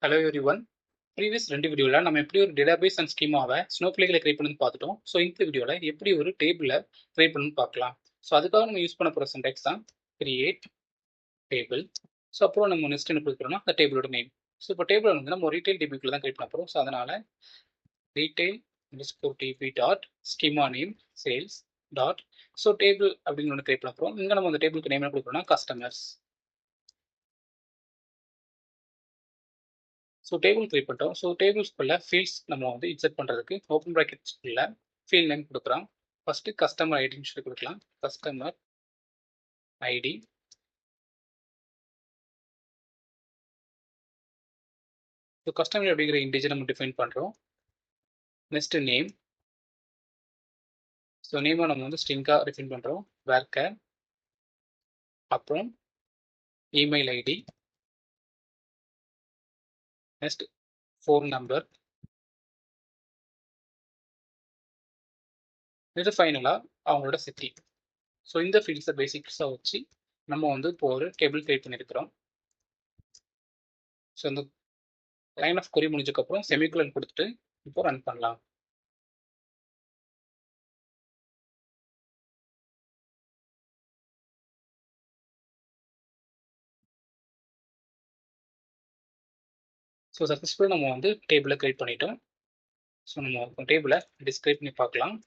Hello everyone. Previous 2 வீடியோவில் நம்ம எப்படி ஒரு டேட்டாபேஸ் அண்ட் ஸ்கீமாவை ஸ்னோஃப்ளேக்கில் கிரியேட் பண்ணி பார்த்துட்டோம். ஸோ இந்த வீடியோவில் எப்படி ஒரு டேபிளை கிரியேட் பண்ணி பார்க்கலாம். ஸோ அதுக்காக நம்ம யூஸ் பண்ண போகிற சின்டெக்ஸ் தான் கிரியேட் டேபிள். ஸோ அப்புறம் நம்ம நெக்ஸ்ட் என்ன கொடுக்குறோம்னா அந்த டேபிளோட நேம். ஸோ இப்போ டேபிள் வந்து நம்ம ரீட்டைல் டிபிக்குள்ள தான் கிரியேட் பண்ண போகிறோம். ஸோ அதனால retail DP dot schema name sales dot so table அப்படின்னு ஒன்று கிரியேட் பண்ண போகிறோம். இங்கே நம்ம அந்த டேபிளுக்கு நேம் என்ன கொடுக்குறோம்னா கஸ்டமர்ஸ். ஸோ டேபிள் கிரியேட் பண்ணிட்டோம். ஸோ டேபிள்ஸ்குள்ள ஃபீல்ட்ஸ் நம்ம வந்து இன்செர்ட் பண்ணுறதுக்கு ஓப்பன் ப்ராக்கெட்ஸ்குள்ள ஃபீல்ட் நேம் கொடுக்குறோம். ஃபர்ஸ்ட் கஸ்டமர் ஐடின்னு சொல்லி கொடுக்கலாம். Customer ID. ஸோ கஸ்டமர் அப்படிங்கிற இன்டிஜர் நம்ம டிஃபைன் பண்ணுறோம். Next name. ஸோ நேமை நம்ம வந்து ஸ்ட்ரிங்காக டிஃபைன் பண்ணுறோம். வேர்க்கர். அப்புறம் email ID. Next phone number. இது ஃபைனலாக அவங்களோட சிட்டி. ஸோ இந்த ஃபீல்ட்ஸை பேசிக்ஸாக வச்சு நம்ம வந்து இப்போ ஒரு டேபிள் கிரியேட் பண்ணியிருக்கிறோம். ஸோ இந்த லைன் ஆஃப் கொரி முடிஞ்சதுக்கப்புறம் செமிகுலன் கொடுத்துட்டு இப்போ ரன் பண்ணலாம். ஸோ சக்ஸஸ்ஃபுல்லாக நம்ம வந்து டேபிளை கிரியேட் பண்ணிட்டோம். ஸோ நம்ம டேபிளை டிஸ்கிரைப் பண்ணி பார்க்கலாம்.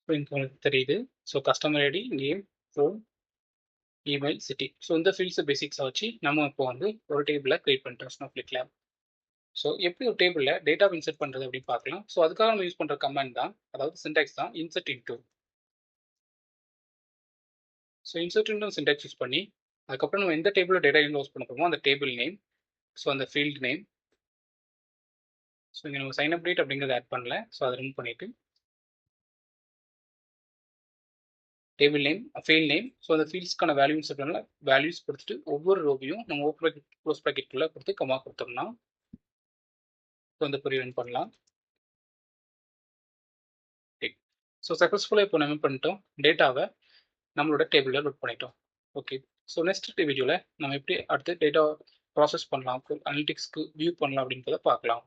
ஸோ இங்கே உங்களுக்கு தெரியுது. So customer ID, name, phone, email, city. So இந்த ஃபீல்ட்ஸை பேசிக்ஸாக வச்சு நம்ம இப்போ வந்து ஒரு டேபிளை கிரியேட் பண்ணிட்டோம் ஸ்னோஃப்ளேக்ல. ஸோ எப்படி ஒரு டேபிளில் டேட்டா இன்சர்ட் பண்ணுறது அப்படின்னு பார்க்கலாம். ஸோ அதுக்காக நம்ம யூஸ் பண்ணுற கமெண்ட் தான், அதாவது சின்டாக்ஸ் தான் insert into. So insert into syntax use பண்ணி அதுக்கப்புறம் நம்ம எந்த டேபிளில் டேட்டா இன்க்ளோஸ் பண்ண போகிறோமோ அந்த டேபிள் நேம், ஸோ அந்த ஃபீல்டு நேம். ஸோ இங்கே நம்ம சைன் அப் டேட் அப்படிங்கிறத ஆட் பண்ணல. ஸோ அதை ரிமூவ் பண்ணிவிட்டு table name, field name. So அந்த ஃபீல்ட்ஸ்க்கான வேல்யூஸ் சொல்கிறனால வேல்யூஸ் கொடுத்துட்டு ஒவ்வொரு ரோவையும் நம்ம ஓப்பன் ப்ராக்கெட் க்ளோஸ் ப்ராக்கெட்டுக்குள்ளே கொடுத்து கமா கொடுத்தோம்னா ஸோ அந்த கொரி ரன் பண்ணலாம். ஸோ சக்ஸஸ்ஃபுல்லாக இப்போ நம்ம பண்ணிட்டோம், டேட்டாவை நம்மளோட டேபிளில் லோட் பண்ணிட்டோம். ஓகே. ஸோ நெக்ஸ்ட் வீடியோவில் நம்ம எப்படி அடுத்து டேட்டா ப்ராசஸ் பண்ணலாம், அனலிட்டிக்ஸ்க்கு வியூ பண்ணலாம் அப்படின்றத பார்க்கலாம்.